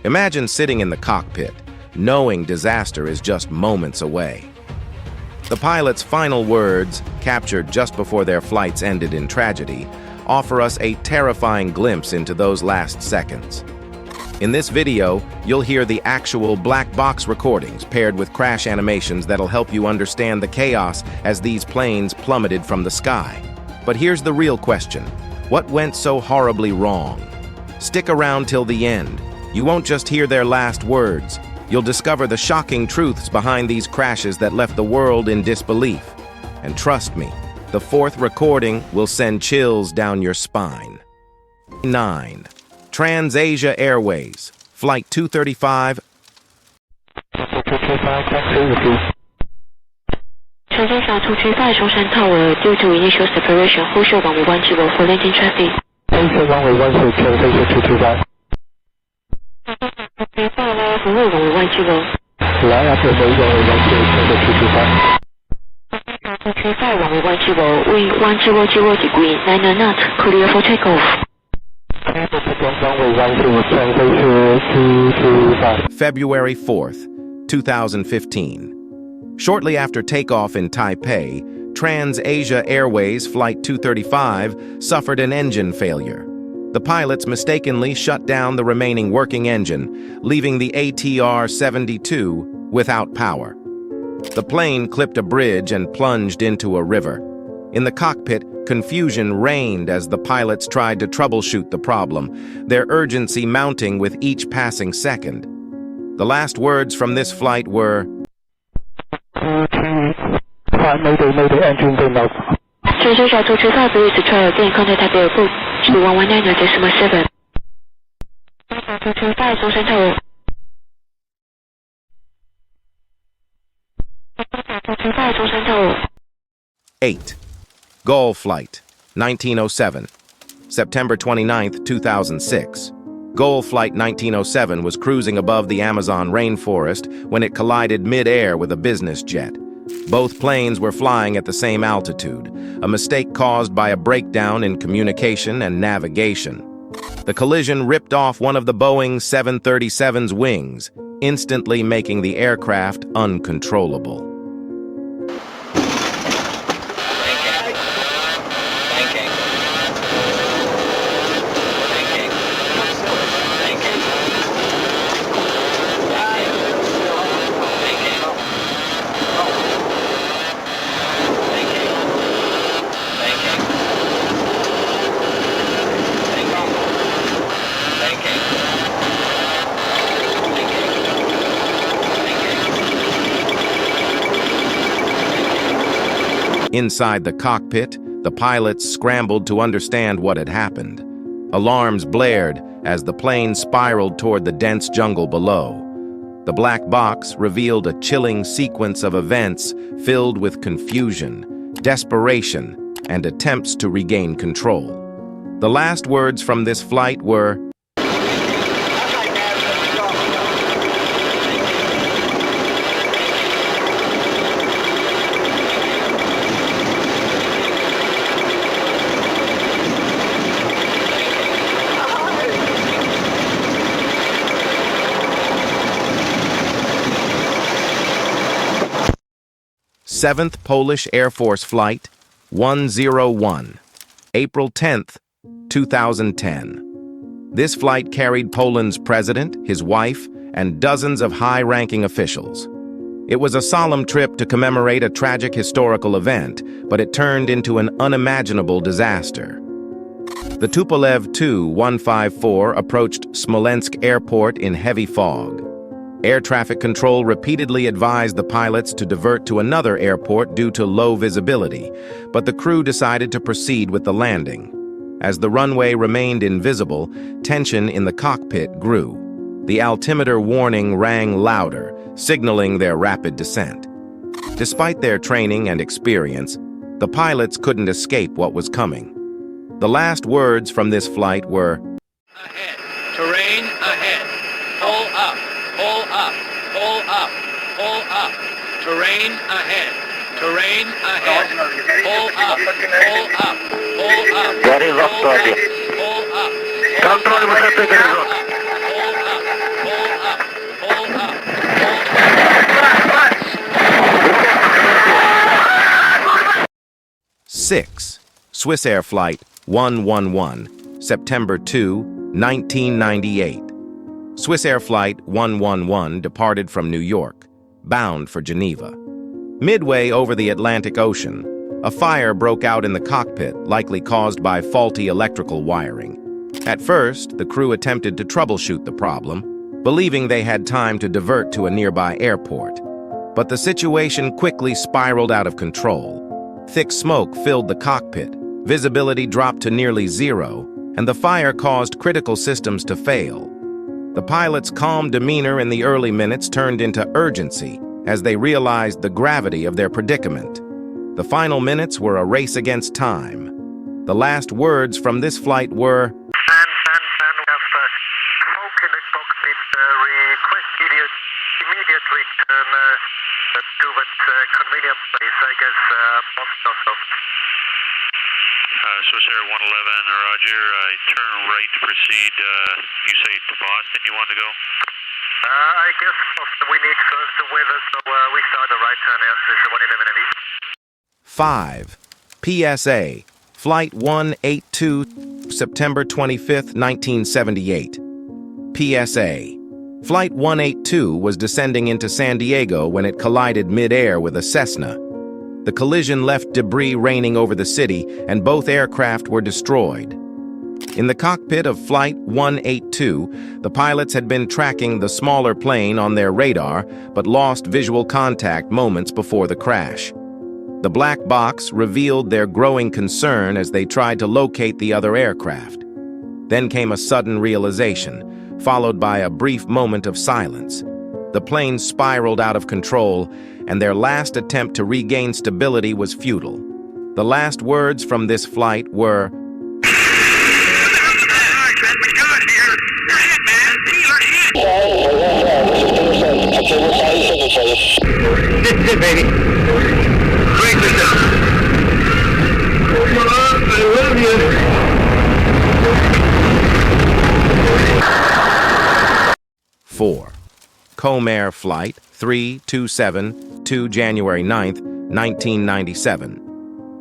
Imagine sitting in the cockpit, knowing disaster is just moments away. The pilot's final words, captured just before their flights ended in tragedy, offer us a terrifying glimpse into those last seconds. In this video, you'll hear the actual black box recordings paired with crash animations that'll help you understand the chaos as these planes plummeted from the sky. But here's the real question. What went so horribly wrong? Stick around till the end. You won't just hear their last words. You'll discover the shocking truths behind these crashes that left the world in disbelief. And trust me, the fourth recording will send chills down your spine. 9. TransAsia Airways, Flight 235. TransAsia 235 Shutdown Tower, due to initial separation, hold short runway 10 for landing traffic. Runway 10, TransAsia 235. 服务runway 10。来啊，准备runway 10 TransAsia 235。235 runway 10, wind 1000 degree, 9 knots, clear for takeoff. February 4th, 2015. Shortly after takeoff in Taipei, TransAsia Airways Flight 235 suffered an engine failure. The pilots mistakenly shut down the remaining working engine, leaving the ATR-72 without power. The plane clipped a bridge and plunged into a river. In the cockpit, confusion reigned as the pilots tried to troubleshoot the problem, their urgency mounting with each passing second. The last words from this flight were, Mayday, engine going off. TransAsia 235, please try again, contact Taipei Airport, 119.7. 235, Shutdown Tower. 235, Shutdown Tower. 8. Gull Flight, 1907. September 29, 2006. Gull Flight 1907 was cruising above the Amazon rainforest when it collided mid-air with a business jet. Both planes were flying at the same altitude, a mistake caused by a breakdown in communication and navigation. The collision ripped off one of the Boeing 737's wings, instantly making the aircraft uncontrollable. Inside the cockpit, the pilots scrambled to understand what had happened. Alarms blared as the plane spiraled toward the dense jungle below. The black box revealed a chilling sequence of events filled with confusion, desperation, and attempts to regain control. The last words from this flight were, Seventh Polish Airforce Flight 101, April 10th, 2010. This flight carried Poland's president, his wife, and dozens of high-ranking officials. It was a solemn trip to commemorate a tragic historical event, but it turned into an unimaginable disaster. The Tupolev Tu-154 approached Smolensk Airport in heavy fog. Air traffic control repeatedly advised the pilots to divert to another airport due to low visibility, but the crew decided to proceed with the landing. As the runway remained invisible, tension in the cockpit grew. The altimeter warning rang louder, signaling their rapid descent. Despite their training and experience, the pilots couldn't escape what was coming. The last words from this flight were, "Ahead, terrain ahead, pull up. Pull up, pull up, pull up, terrain ahead, terrain ahead, pull up, pull up, pull up, That is off target. pull up, Control, pull up, высоты горизонт. pull up, pull 6. Swissair Flight 111, September 2, 1998. Swissair Flight 111 departed from New York, bound for Geneva. Midway over the Atlantic Ocean, a fire broke out in the cockpit, likely caused by faulty electrical wiring. At first, the crew attempted to troubleshoot the problem, believing they had time to divert to a nearby airport. But the situation quickly spiraled out of control. Thick smoke filled the cockpit, visibility dropped to nearly zero, and the fire caused critical systems to fail. The pilots' calm demeanor in the early minutes turned into urgency as they realized the gravity of their predicament. The final minutes were a race against time. The last words from this flight were, We have smoke in the cockpit. Request immediate return to that convenient place, I guess, Boston. Swissair 111, roger. Turn right to proceed. You say to Boston you want to go? I guess Boston, we need first the weather, so we start the right turn now, Swissair 111 5. PSA, Flight 182, September 25, 1978. PSA. Flight 182 was descending into San Diego when it collided mid-air with a Cessna. The collision left debris raining over the city, and both aircraft were destroyed. In the cockpit of Flight 182, the pilots had been tracking the smaller plane on their radar, but lost visual contact moments before the crash. The black box revealed their growing concern as they tried to locate the other aircraft. Then came a sudden realization, followed by a brief moment of silence. The plane spiraled out of control, and their last attempt to regain stability was futile. The last words from this flight were, Break this down. I love you. 4. Comair Flight 327 to January 9, 1997.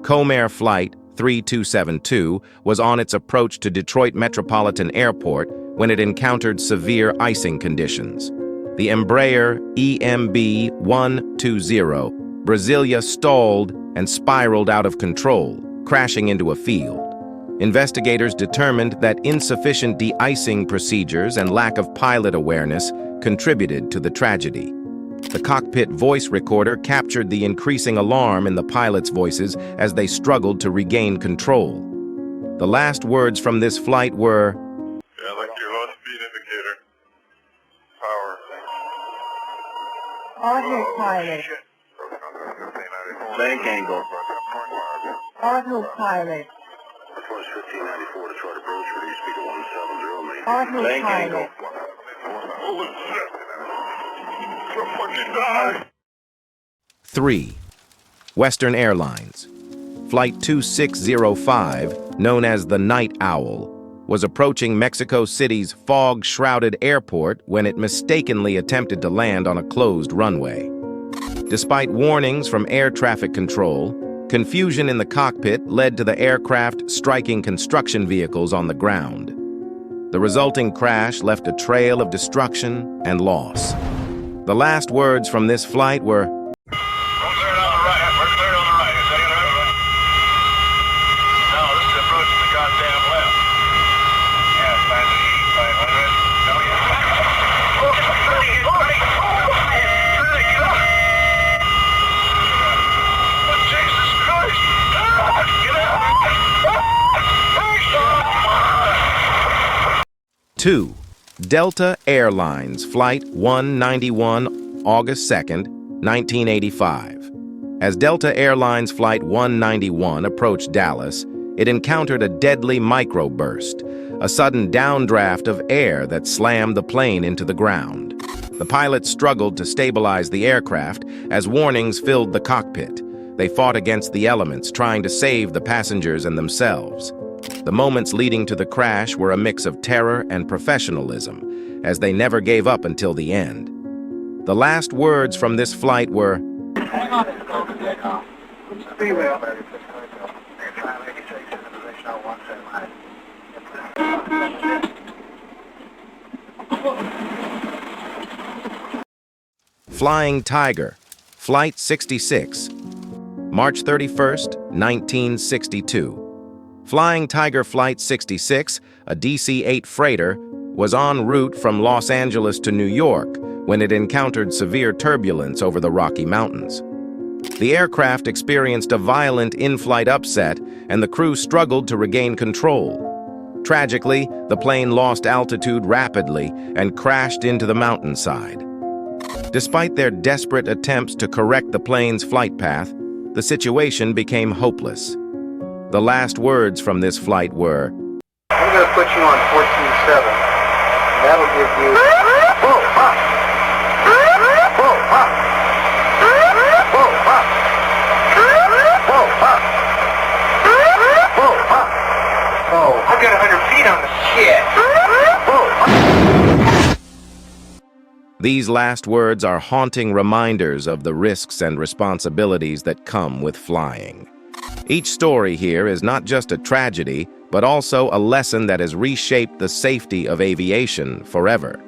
Comair Flight 3272 was on its approach to Detroit Metropolitan Airport when it encountered severe icing conditions. The Embraer EMB 120 Brasilia stalled and spiraled out of control, crashing into a field. Investigators determined that insufficient de-icing procedures and lack of pilot awareness contributed to the tragedy. The cockpit voice recorder captured the increasing alarm in the pilots' voices as they struggled to regain control. The last words from this flight were, Yeah, like your low speed indicator. Power. Autopilot. Bank angle. Autopilot. Autopilot. Holy shit. We're fucking dying. 3. Western Airlines. Flight 2605, known as the Night Owl, was approaching Mexico City's fog-shrouded airport when it mistakenly attempted to land on a closed runway. Despite warnings from air traffic control, confusion in the cockpit led to the aircraft striking construction vehicles on the ground. The resulting crash left a trail of destruction and loss. The last words from this flight were, We're cleared on the right. We're cleared on the right. Is that right? No, this is approaching the goddamn left. Yeah, time to shoot 500. Then we get up! Jesus Christ! Get out! 2. Delta Airlines Flight 191, August 2nd, 1985. As Delta Airlines Flight 191 approached Dallas, it encountered a deadly microburst, a sudden downdraft of air that slammed the plane into the ground. The pilots struggled to stabilize the aircraft as warnings filled the cockpit. They fought against the elements, trying to save the passengers and themselves. The moments leading to the crash were a mix of terror and professionalism, as they never gave up until the end. The last words from this flight were, Hang on, it's going to take off. Speedway. 586 in position on 179. Flying Tiger, Flight 66, March 31st, 1962. Flying Tiger Flight 66, a DC-8 freighter, was en route from Los Angeles to New York when it encountered severe turbulence over the Rocky Mountains. The aircraft experienced a violent in-flight upset, and the crew struggled to regain control. Tragically, the plane lost altitude rapidly and crashed into the mountainside. Despite their desperate attempts to correct the plane's flight path, the situation became hopeless. The last words from this flight were, I'm going to put you on 14.7. That'll give you... Whoa, up! Whoa, up! Whoa, up! Whoa, up! Whoa, up! Oh, I got 100 feet on the shit! Whoa, up! These last words are haunting reminders of the risks and responsibilities that come with flying. Each story here is not just a tragedy, but also a lesson that has reshaped the safety of aviation forever.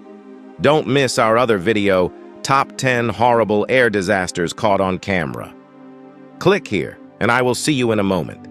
Don't miss our other video, Top 10 Horrible Air Disasters Caught on Camera. Click here, and I will see you in a moment.